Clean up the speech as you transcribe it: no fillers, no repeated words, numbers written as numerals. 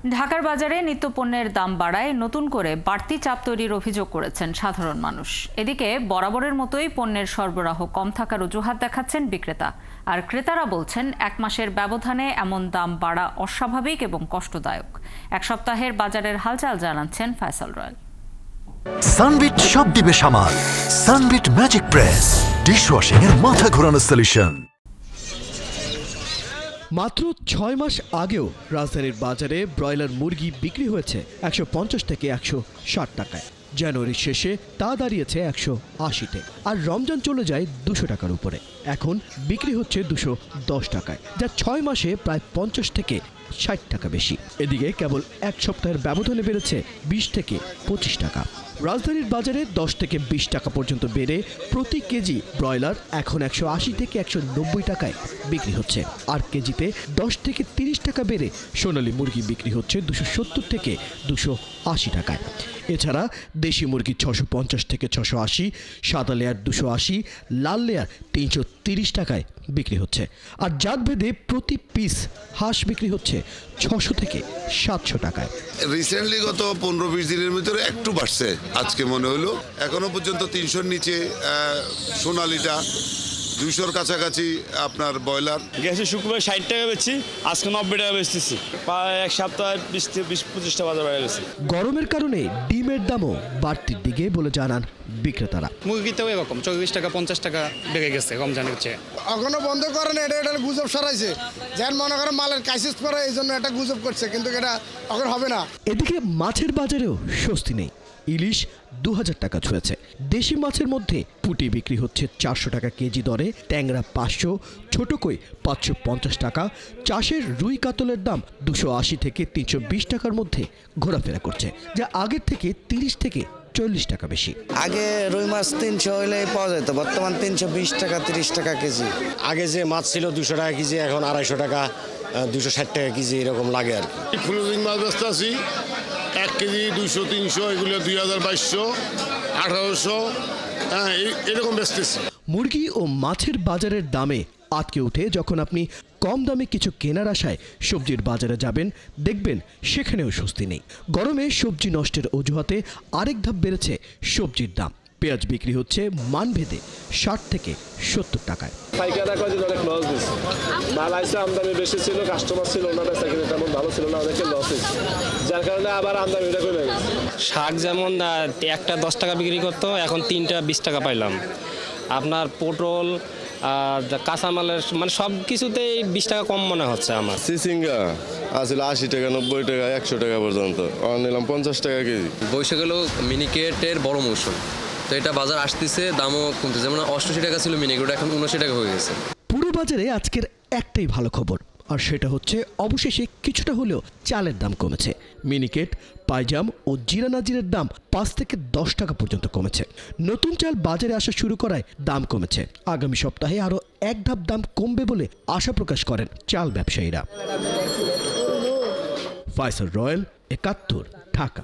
ঢাকার বাজারে নিত্যপণ্যের দাম বাড়ায় নতুন করে বাড়তি চাপ তৈরির অভিযোগ করেছেন সাধারণ মানুষ। এদিকে বরাবরের মতোই পণ্যের সরবরাহ কম থাকার অজুহাত দেখাচ্ছেন বিক্রেতা, আর ক্রেতারা বলছেন এক মাসের ব্যবধানে এমন দাম বাড়া অস্বাভাবিক এবং কষ্টদায়ক। এক সপ্তাহের বাজারের হালচাল জানাচ্ছেন ফয়সাল রয়েল। সানবিট সব দিবে সামাল। সানবিট ম্যাজিক প্রেস ডিশওয়াশিং এর মাথা ঘোরানো সলিউশন। মাত্র 6 মাস আগেও রাজধানীর বাজারে ব্রয়লার মুরগি বিক্রি হয়েছে 150 থেকে 160 টাকায়। জানুয়ারির শেষে তা দাঁড়িয়েছে 180-তে, আর রমজান চলে যায় 200 টাকার উপরে। এখন বিক্রি হচ্ছে 210 টাকায়, যা 6 মাসে প্রায় 50 থেকে 60 টাকা বেশি। এদিকে কেবল এক সপ্তাহের ব্যবধানে বেড়েছে 20 থেকে 25 টাকা। রাজধানীর বাজারে 10 থেকে 20 টাকা পর্যন্ত বেড়ে প্রতি কেজি ব্রয়লার এখন 180 থেকে 190 টাকায় বিক্রি হচ্ছে, আর কেজিতে 10 থেকে 30 টাকা বেড়ে সোনালী মুরগি বিক্রি হচ্ছে 270 থেকে 280 টাকায়। এছাড়া দেশি মুরগি 650 থেকে 680, সাদা লেয়ার 280, লাল লেয়ার 330 টাকায় বিক্রি হচ্ছে, আর জাতভেদে প্রতি পিস হাঁস বিক্রি হচ্ছে 600 থেকে 700 টাকায়। রিসেন্টলি গত 15-20 দিনের ভিতরে একটু বাড়ছে, আজকে মনে হলো। এখনো পর্যন্ত 300-র নিচে সোনালিটা, 200-র কাছাকাছি আপনার ব্রয়লার। গেছে শুক্রবার 60 টাকা বেচছি, আজকে 90 টাকা বেচতেছি। প্রায় এক সপ্তাহে 20-25 টাকা বাজার বেড়ে গেছে। গরমের কারণে ডিমের দামও বাড়তির দিকে বলে জানান বিক্রেতারা। মুরগিতেও এরকম 24 টাকা 50 টাকা বেড়ে গেছে রমজানের চেয়ে। এখনো বন্ধ করে না, এটা গুজব সরাইছে। যেন মনে করে মালের ক্রাইসিস পড়ে, এই জন্য এটা গুজব করছে, কিন্তু এটা এখন হবে না। এদিকে মাছের বাজারেও স্বস্তি নেই। ইলিশ 2000 টাকা ছুঁয়েছে। দেশি মাছের মধ্যে পুঁটি বিক্রি হচ্ছে 400 টাকা কেজি দরে, ট্যাংরা 500, ছোট কই 550 টাকা। চাষের রুই কাতলের দাম 280 থেকে 320 টাকার মধ্যে ঘোরাফেরা করছে, যা আগের থেকে 30 থেকে 40 টাকা বেশি। আগে রুই মাছ 300 হইলে পাওয়া যেত, বর্তমান 320 টাকা 30 টাকা কেজি। আগে যে মাছ ছিল 200 টাকা কেজি, এখন 250 টাকা 260 টাকা কেজি এরকম লাগে আর কি। ফ্লোরিং মাছ ব্যস্ত আছি, 1 কেজি 200-300, এগুলো 2200, 1800, হ্যাঁ এরকম বেচতেছি। মুরগি ও মাছের বাজারের দামে আটকে উঠে যখন আপনি কম দামে কিছু কেনার আশায় সবজির বাজারে যাবেন, দেখবেন সেখানেও স্বস্তি নেই। গরমে সবজি নষ্টের অজুহাতে আরেক ধাপ বেড়েছে সবজির দাম। পেঁয়াজ বিক্রি হচ্ছে মানভেদে 60 থেকে 70 টাকায়। পাইকাররা কয়েকদিন অনেক লস দিচ্ছে, মাল আইসে আমদানি বেশি ছিল, কাস্টমার ছিল না, বেচা কিনে তেমন ভালো ছিল না, অনেকে লস হয়েছে, যার কারণে আবার আমদানিটা কমে গেছে। শাক যেমন একটা 10 টাকা বিক্রি করতো, এখন 3টা 20 টাকা পাইলাম। আপনার পটল আর কাঁচামালের মানে সব কিছুতেই 20 টাকা কম মনে হচ্ছে আমার। চিচিঙ্গা আসলে 80 টাকা 90 টাকা 100 টাকা পর্যন্ত, নিলাম 50 টাকা কেজি। বৈশাখ হলো মিনিকেটের বড় মৌসুম, তো এটা বাজার আসতেছে, দামও কমতেছে। যেমন 88 টাকা ছিল মিনিকেট, এখন 79 টাকা হয়ে গেছে। পুরো বাজারে আজকের একটাই ভালো খবর, আর সেটা হচ্ছে অবশেষে কিছুটা হলেও চালের দাম কমেছে। মিনিকেট, পাইজাম ও জিরা নাজিরের দাম 5 থেকে 10 টাকা পর্যন্ত কমেছে। নতুন চাল বাজারে আসা শুরু করায় দাম কমেছে। আগামী সপ্তাহে আরও এক ধাপ দাম কমবে বলে আশা প্রকাশ করেন চাল ব্যবসায়ীরা। ফয়সাল রয়েল, 71, ঢাকা।